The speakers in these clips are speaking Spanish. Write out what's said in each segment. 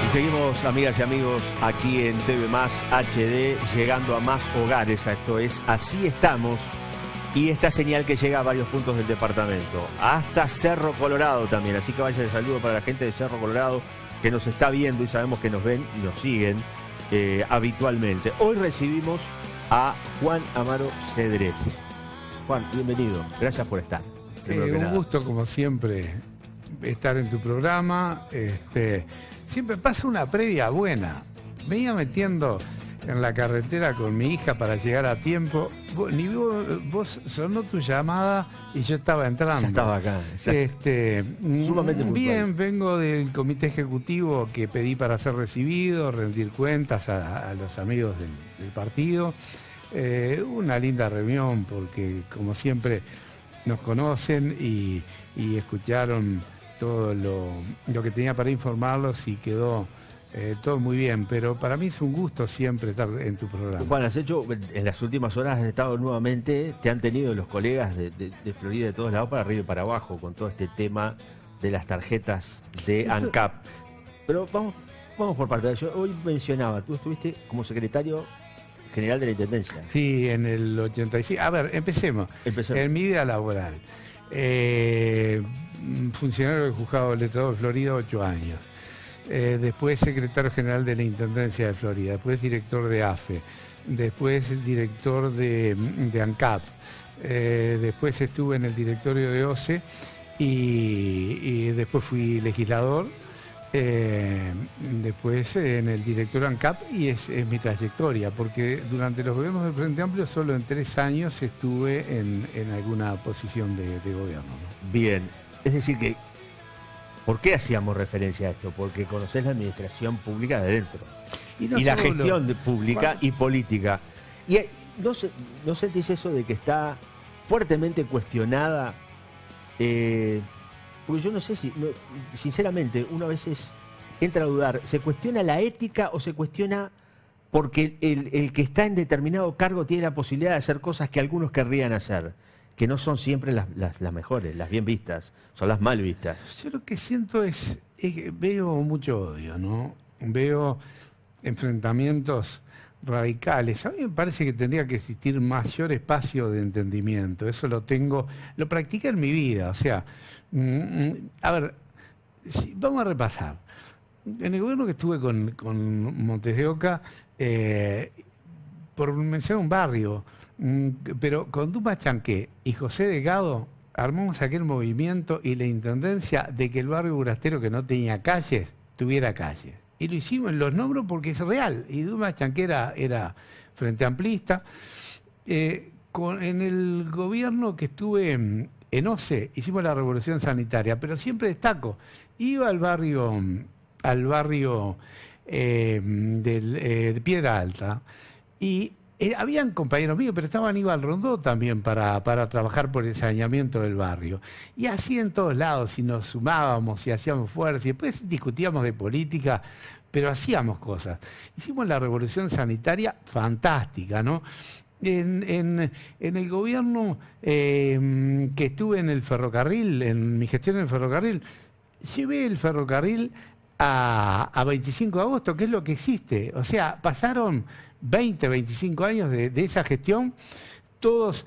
Y seguimos, amigas y amigos, aquí en TV Más HD, llegando a más hogares. Esto es Así Estamos. Y esta señal que llega a varios puntos del departamento, hasta Cerro Colorado también. Así que vaya el saludo para la gente de Cerro Colorado que nos está viendo y sabemos que nos ven y nos siguen habitualmente. Hoy recibimos a Juan Amaro Cedrés. Juan, bienvenido. Gracias por estar. Un gusto, como siempre, estar en tu programa. Siempre pasa una previa buena. Me iba metiendo en la carretera con mi hija para llegar a tiempo. Vos sonó tu llamada y yo estaba entrando. Ya estaba acá. Sumamente bien, vengo del comité ejecutivo que pedí para ser recibido, rendir cuentas a los amigos del partido. Una linda reunión porque, como siempre, nos conocen y escucharon todo lo que tenía para informarlos y quedó todo muy bien, pero para mí es un gusto siempre estar en tu programa. Juan, has hecho, en las últimas horas has estado nuevamente, te han tenido los colegas de Florida de todos lados para arriba y para abajo con todo este tema de las tarjetas de ANCAP. Pero vamos por partes. Yo hoy mencionaba, tú estuviste como secretario general de la Intendencia. Sí, en el 85. A ver, empecemos. En mi vida laboral. Funcionario del Juzgado del Estado de Florida, 8 años. Después secretario general de la Intendencia de Florida, después director de AFE, después director de ANCAP, después estuve en el directorio de OCE y después fui legislador, después en el directorio ANCAP y es mi trayectoria, porque durante los gobiernos del Frente Amplio solo en 3 años estuve en alguna posición de gobierno, ¿no? Bien, es decir que ¿por qué hacíamos referencia a esto? Porque conocés la administración pública de dentro. Y la gestión pública y política. Y ¿no sentís eso de que está fuertemente cuestionada? Porque yo no sé si, sinceramente, uno a veces entra a dudar, ¿se cuestiona la ética o se cuestiona porque el que está en determinado cargo tiene la posibilidad de hacer cosas que algunos querrían hacer? Que no son siempre las mejores, las bien vistas, son las mal vistas. Yo lo que siento es que veo mucho odio, ¿no? Veo enfrentamientos radicales. A mí me parece que tendría que existir mayor espacio de entendimiento. Eso lo practiqué en mi vida. O sea, a ver, vamos a repasar. En el gobierno que estuve con Montes de Oca, por mencionar un barrio, pero con Duma Chanqué y José Delgado armamos aquel movimiento y la intendencia de que el barrio Burastero, que no tenía calles, tuviera calles. Y lo hicimos, los nombro porque es real. Y Duma Chanqué era frente amplista. En el gobierno que estuve en OCE hicimos la revolución sanitaria, pero siempre destaco, iba al barrio de Piedra Alta y habían compañeros míos, pero estaba Aníbal Rondó también para trabajar por el saneamiento del barrio. Y así en todos lados, y nos sumábamos y hacíamos fuerza, y después discutíamos de política, pero hacíamos cosas. Hicimos la revolución sanitaria fantástica, ¿no? En el gobierno que estuve en el ferrocarril, en mi gestión en el ferrocarril, llevé el ferrocarril a 25 de agosto, que es lo que existe. O sea, pasaron 20, 25 años de esa gestión, todos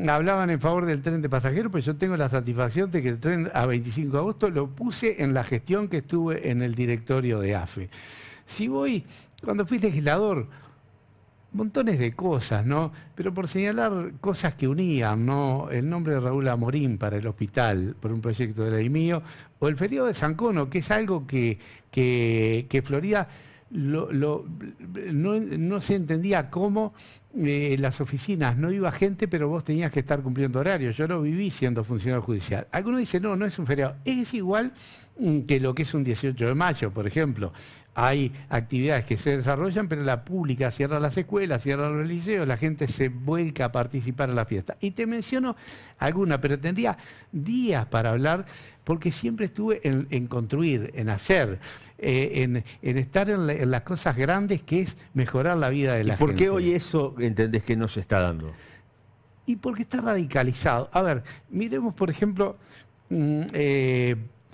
hablaban en favor del tren de pasajeros, pero yo tengo la satisfacción de que el tren a 25 de agosto lo puse en la gestión que estuve en el directorio de AFE. Cuando fui legislador, montones de cosas, ¿no? Pero por señalar cosas que unían, ¿no? El nombre de Raúl Amorín para el hospital, por un proyecto de ley mío, o el feriado de San Cono, que es algo que Florida no se entendía cómo las oficinas no iba gente, pero vos tenías que estar cumpliendo horarios. Yo lo viví siendo funcionario judicial. Algunos dicen, no es un feriado. Es igual que lo que es un 18 de mayo, por ejemplo. Hay actividades que se desarrollan, pero la pública cierra las escuelas, cierra los liceos, la gente se vuelca a participar en la fiesta. Y te menciono alguna, pero tendría días para hablar, porque siempre estuve en construir, en hacer, en estar en las cosas grandes, que es mejorar la vida de la gente. ¿Y por qué hoy eso entendés que no se está dando? Y porque está radicalizado. A ver, miremos, por ejemplo,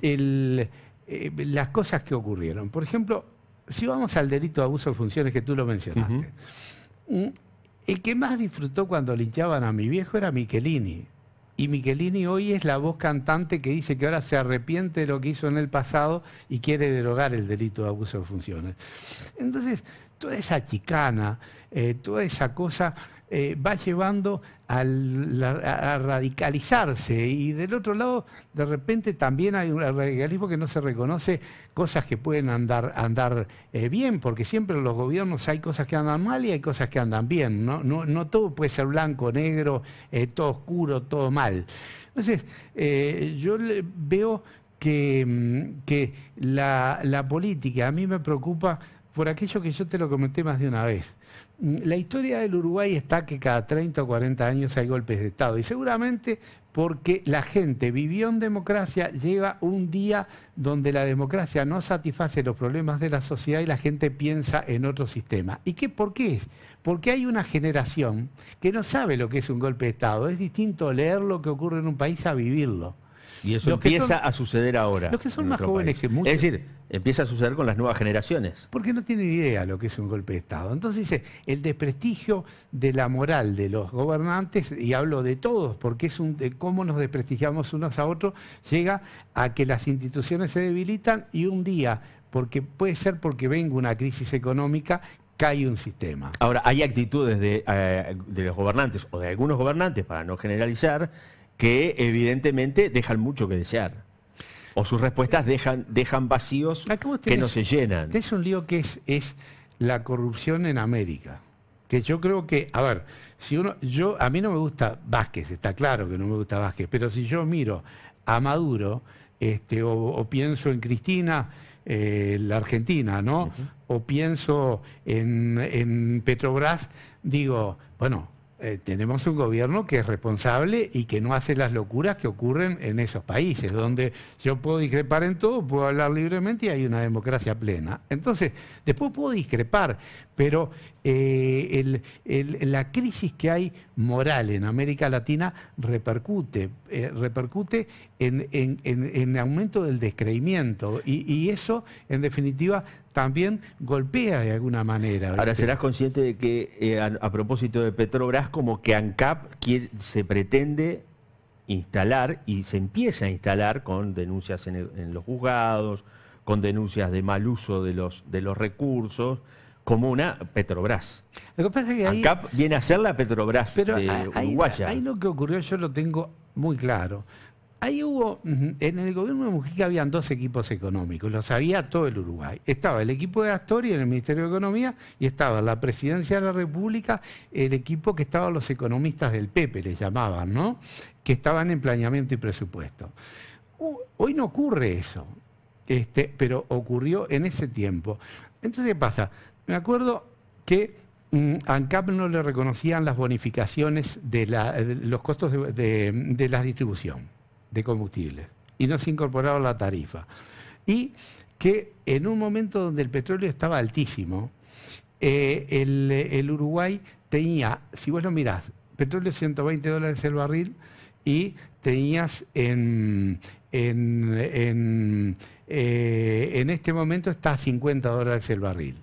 las cosas que ocurrieron. Por ejemplo, si vamos al delito de abuso de funciones que tú lo mencionaste, el que más disfrutó cuando linchaban a mi viejo era Michelini. Y Michelini hoy es la voz cantante que dice que ahora se arrepiente de lo que hizo en el pasado y quiere derogar el delito de abuso de funciones. Entonces, toda esa chicana, toda esa cosa va llevando a radicalizarse. Y del otro lado, de repente también hay un radicalismo que no se reconoce cosas que pueden andar bien, porque siempre en los gobiernos hay cosas que andan mal y hay cosas que andan bien. No todo puede ser blanco, negro, todo oscuro, todo mal. Entonces, yo veo que la política a mí me preocupa por aquello que yo te lo comenté más de una vez. La historia del Uruguay está que cada 30 o 40 años hay golpes de Estado, y seguramente porque la gente vivió en democracia, llega un día donde la democracia no satisface los problemas de la sociedad y la gente piensa en otro sistema. ¿Y por qué es? Porque hay una generación que no sabe lo que es un golpe de Estado. Es distinto leer lo que ocurre en un país a vivirlo. Y eso empieza a suceder ahora. Los que son más jóvenes que muchos. Es decir, empieza a suceder con las nuevas generaciones. Porque no tienen idea lo que es un golpe de Estado. Entonces, el desprestigio de la moral de los gobernantes, y hablo de todos, porque es de cómo nos desprestigiamos unos a otros, llega a que las instituciones se debilitan y un día, puede ser porque venga una crisis económica, cae un sistema. Ahora, hay actitudes de los gobernantes, o de algunos gobernantes, para no generalizar, que evidentemente dejan mucho que desear. O sus respuestas dejan vacíos que no se llenan. Es un lío que es la corrupción en América. Que yo creo que, a ver, a mí no me gusta Vázquez, está claro que no me gusta Vázquez, pero si yo miro a Maduro, o pienso en Cristina, la Argentina, ¿no? O pienso en Petrobras, digo, bueno, tenemos un gobierno que es responsable y que no hace las locuras que ocurren en esos países, donde yo puedo discrepar en todo, puedo hablar libremente y hay una democracia plena. Entonces, después puedo discrepar, pero la crisis que hay moral en América Latina repercute en aumento del descreimiento y eso, en definitiva, también golpea de alguna manera. Ahora, serás consciente de que, a propósito de Petrobras, como que ANCAP se pretende instalar y se empieza a instalar con denuncias en los juzgados, con denuncias de mal uso de los recursos, como una Petrobras. Lo que pasa es que ANCAP viene a ser la Petrobras uruguaya. Ahí lo que ocurrió yo lo tengo muy claro. Ahí en el gobierno de Mujica habían dos equipos económicos, lo sabía todo el Uruguay. Estaba el equipo de Astori en el Ministerio de Economía y estaba la Presidencia de la República, el equipo que estaban los economistas del Pepe, les llamaban, ¿no? Que estaban en planeamiento y presupuesto. Hoy no ocurre eso, pero ocurrió en ese tiempo. Entonces, ¿qué pasa? Me acuerdo que ANCAP no le reconocían las bonificaciones de los costos de la distribución de combustibles y no se incorporaba la tarifa. Y que en un momento donde el petróleo estaba altísimo, el Uruguay tenía, si vos lo mirás, petróleo $120 el barril y tenías en este momento está a $50 el barril.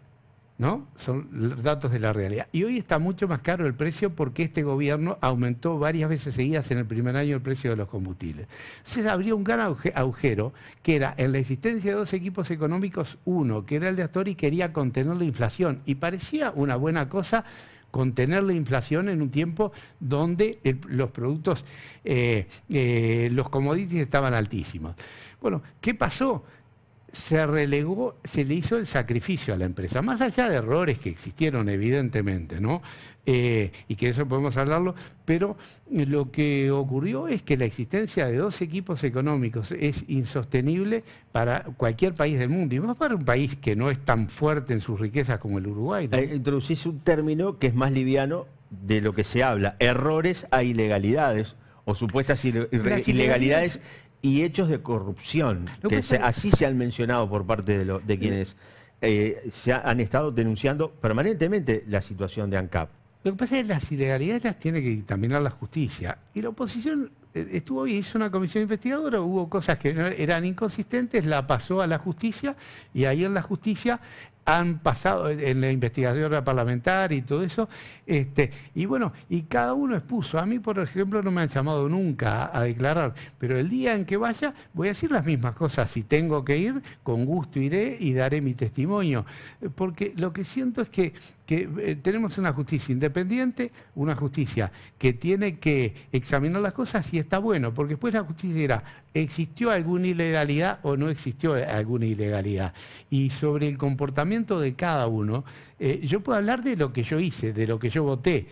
¿No? Son los datos de la realidad. Y hoy está mucho más caro el precio porque este gobierno aumentó varias veces seguidas en el primer año el precio de los combustibles. Se abrió un gran agujero que era en la existencia de dos equipos económicos, uno que era el de Astori, quería contener la inflación y parecía una buena cosa contener la inflación en un tiempo donde los productos, los commodities estaban altísimos. Bueno, ¿qué pasó? Se relegó, se le hizo el sacrificio a la empresa, más allá de errores que existieron evidentemente, ¿no? Y que eso podemos hablarlo, pero lo que ocurrió es que la existencia de dos equipos económicos es insostenible para cualquier país del mundo, y más para un país que no es tan fuerte en sus riquezas como el Uruguay, ¿no? Introducís un término que es más liviano de lo que se habla, errores a ilegalidades, o supuestas ilegalidades y hechos de corrupción, que así se han mencionado por parte de quienes han estado denunciando permanentemente la situación de ANCAP. Lo que pasa es que las ilegalidades las tiene que dictaminar la justicia. Y la oposición estuvo y hizo una comisión investigadora, hubo cosas que eran inconsistentes, la pasó a la justicia y ahí en la justicia han pasado en la investigación parlamentaria y todo eso, y bueno, y cada uno expuso. A mí, por ejemplo, no me han llamado nunca a declarar, pero el día en que vaya voy a decir las mismas cosas. Si tengo que ir, con gusto iré y daré mi testimonio, porque lo que siento es que tenemos una justicia independiente, una justicia que tiene que examinar las cosas y está bueno, porque después la justicia dirá, ¿existió alguna ilegalidad o no existió alguna ilegalidad? Y sobre el comportamiento de cada uno, yo puedo hablar de lo que yo hice, de lo que yo voté.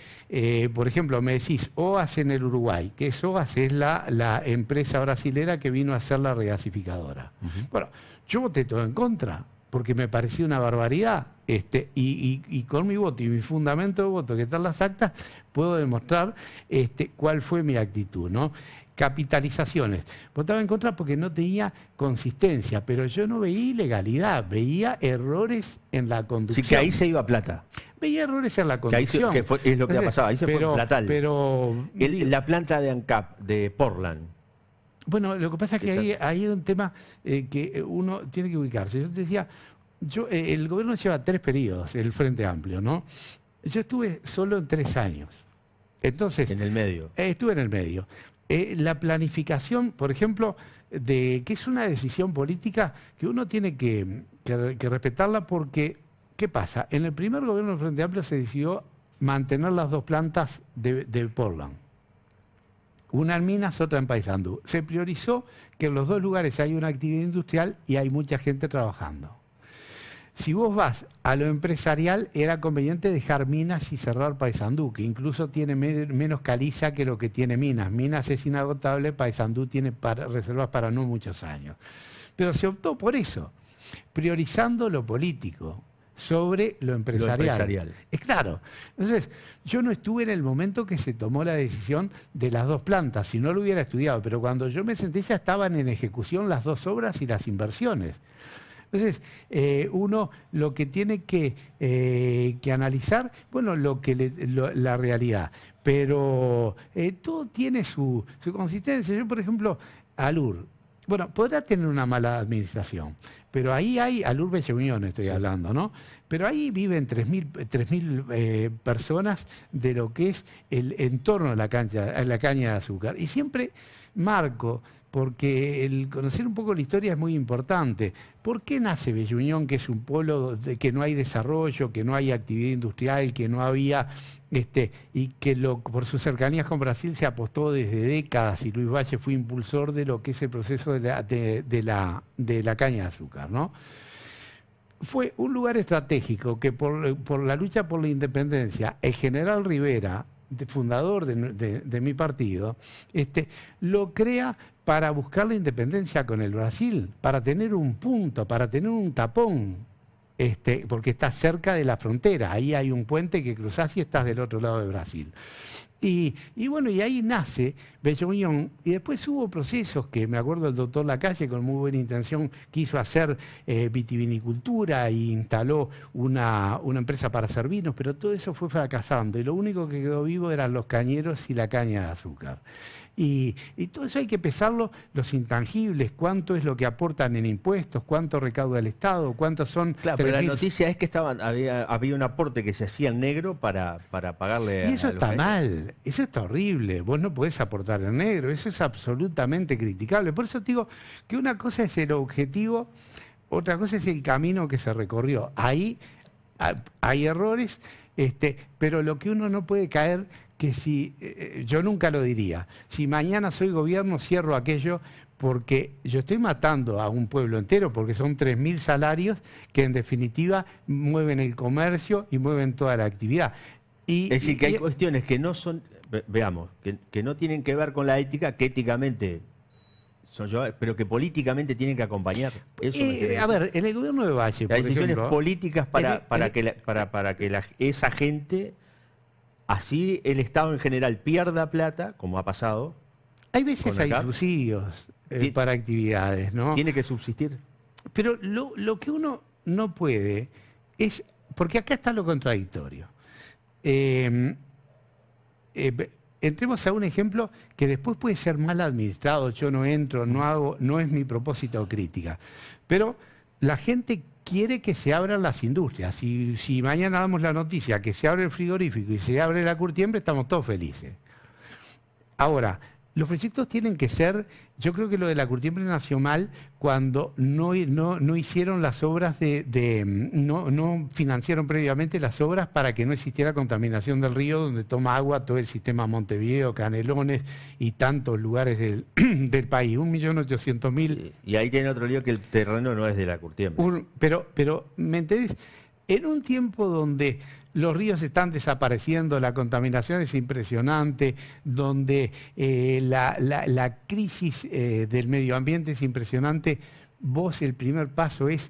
Por ejemplo, me decís OAS en el Uruguay, que OAS es la empresa brasilera que vino a ser la regasificadora. Bueno, yo voté todo en contra, porque me pareció una barbaridad, y con mi voto y mi fundamento de voto, que están las actas, puedo demostrar cuál fue mi actitud, ¿no? Capitalizaciones. Votaba en contra porque no tenía consistencia, pero yo no veía ilegalidad, veía errores en la conducción. Sí, que ahí se iba plata. Veía errores en la conducción. Que es lo que ha pasado, ahí se fue Platal. Pero la planta de ANCAP, de Portland. Bueno, lo que pasa es que ahí hay un tema que uno tiene que ubicarse. Yo te decía, el gobierno lleva 3 periodos, el Frente Amplio, ¿no? Yo estuve solo en 3 años. Entonces, en el medio. Estuve en el medio. La planificación, por ejemplo, que es una decisión política que uno tiene que respetarla porque, ¿qué pasa? En el primer gobierno del Frente Amplio se decidió mantener las 2 plantas de Portland. Una en Minas, otra en Paysandú. Se priorizó que en los 2 lugares hay una actividad industrial y hay mucha gente trabajando. Si vos vas a lo empresarial, era conveniente dejar Minas y cerrar Paysandú, que incluso tiene menos caliza que lo que tiene Minas. Minas es inagotable, Paysandú tiene reservas para no muchos años. Pero se optó por eso, priorizando lo político sobre lo empresarial. Es claro. Entonces, yo no estuve en el momento que se tomó la decisión de las 2 plantas, si no lo hubiera estudiado, pero cuando yo me senté ya estaban en ejecución las 2 obras y las inversiones. Entonces, uno lo que tiene que analizar, bueno, la realidad, pero todo tiene su consistencia. Yo, por ejemplo, ALUR, bueno, podrá tener una mala administración, pero ahí hay, ALUR Bella Unión estoy hablando, ¿no? Pero ahí viven 3.000 personas de lo que es el entorno de la caña de azúcar. Y siempre marco, porque el conocer un poco la historia es muy importante. ¿Por qué nace Bella Unión, que es un polo de que no hay desarrollo, que no hay actividad industrial, que no había, y que por sus cercanías con Brasil se apostó desde décadas, y Luis Valle fue impulsor de lo que es el proceso de la caña de azúcar, ¿no? Fue un lugar estratégico que por la lucha por la independencia, el general Rivera, fundador de mi partido, lo crea para buscar la independencia con el Brasil, para tener un punto, para tener un tapón, porque está cerca de la frontera, ahí hay un puente que cruzás y estás del otro lado de Brasil. Y bueno, y ahí nace Bella Unión, y después hubo procesos que, me acuerdo, el doctor Lacalle, con muy buena intención, quiso hacer vitivinicultura e instaló una empresa para hacer vinos, pero todo eso fue fracasando, y lo único que quedó vivo eran los cañeros y la caña de azúcar. Y todo eso hay que pesarlo, los intangibles, cuánto es lo que aportan en impuestos, cuánto recauda el Estado, cuántos son... Claro, pero la noticia es que había un aporte que se hacía en negro para pagarle... Y eso está mal, eso está horrible, vos no podés aportar en negro, eso es absolutamente criticable. Por eso te digo que una cosa es el objetivo, otra cosa es el camino que se recorrió. Ahí hay errores, pero lo que uno no puede caer, que si, yo nunca lo diría, si mañana soy gobierno cierro aquello, porque yo estoy matando a un pueblo entero, porque son 3.000 salarios que en definitiva mueven el comercio y mueven toda la actividad. Es decir, que hay cuestiones que no son, veamos, que no tienen que ver con la ética, que éticamente son yo, pero que políticamente tienen que acompañar. Eso a ver, en el gobierno de Valle, hay decisiones ejemplo, políticas para que esa gente, así el Estado en general pierda plata, como ha pasado. Hay veces hay subsidios para actividades, ¿no? Tiene que subsistir. Pero lo que uno no puede es, porque acá está lo contradictorio. Entremos a un ejemplo que después puede ser mal administrado, yo no entro, no hago, no es mi propósito crítica. Pero la gente quiere que se abran las industrias. Si mañana damos la noticia que se abre el frigorífico y se abre la curtiembre, estamos todos felices. Ahora, los proyectos tienen que ser, yo creo que lo de la curtiembre nació mal cuando no hicieron las obras no financiaron previamente las obras para que no existiera contaminación del río donde toma agua todo el sistema Montevideo, Canelones y tantos lugares del país, 1.800.000. Sí, y ahí tiene otro lío que el terreno no es de la curtiembre. Pero, ¿me entendés? En un tiempo donde los ríos están desapareciendo, la contaminación es impresionante, donde la crisis del medio ambiente es impresionante, el primer paso es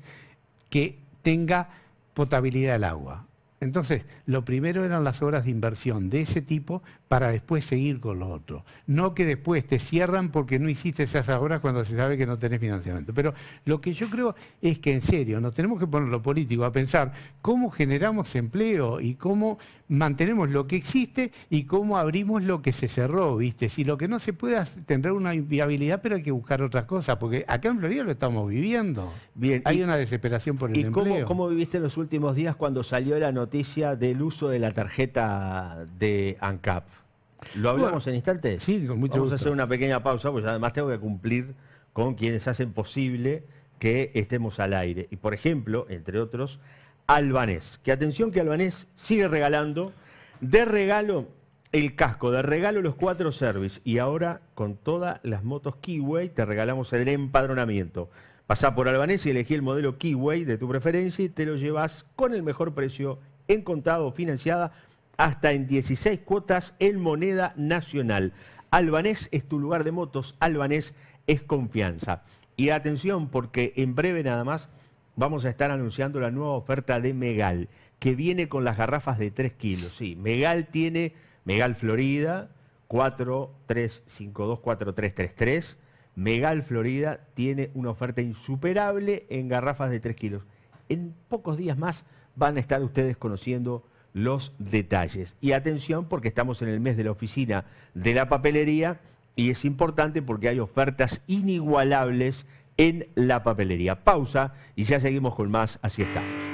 que tenga potabilidad el agua. Entonces, lo primero eran las obras de inversión de ese tipo para después seguir con lo otro. No que después te cierran porque no hiciste esas obras cuando se sabe que no tenés financiamiento. Pero lo que yo creo es que en serio nos tenemos que poner lo político a pensar cómo generamos empleo y cómo mantenemos lo que existe y cómo abrimos lo que se cerró, ¿viste? Si lo que no se puede tendrá una viabilidad, pero hay que buscar otras cosas, porque acá en Florida lo estamos viviendo. Bien, hay una desesperación por el empleo. ¿Y cómo viviste en los últimos días cuando salió la noticia del uso de la tarjeta de ANCAP? ¿Lo hablamos en instantes? Sí, con mucho gusto. Vamos a hacer una pequeña pausa, porque además tengo que cumplir con quienes hacen posible que estemos al aire. Y por ejemplo, entre otros, Albanés. Que atención que Albanés sigue regalando de regalo el casco, de regalo los 4 service. Y ahora con todas las motos Keyway te regalamos el empadronamiento. Pasá por Albanés y elegí el modelo Keyway de tu preferencia y te lo llevas con el mejor precio en contado o financiada hasta en 16 cuotas en moneda nacional. Albanés es tu lugar de motos, Albanés es confianza. Y atención porque en breve nada más vamos a estar anunciando la nueva oferta de Megal, que viene con las garrafas de 3 kilos. Sí, Megal tiene Megal Florida 43524333. Megal Florida tiene una oferta insuperable en garrafas de 3 kilos. En pocos días más van a estar ustedes conociendo los detalles. Y atención porque estamos en el mes de la oficina de la papelería y es importante porque hay ofertas inigualables en la papelería. Pausa y ya seguimos con más. Así estamos.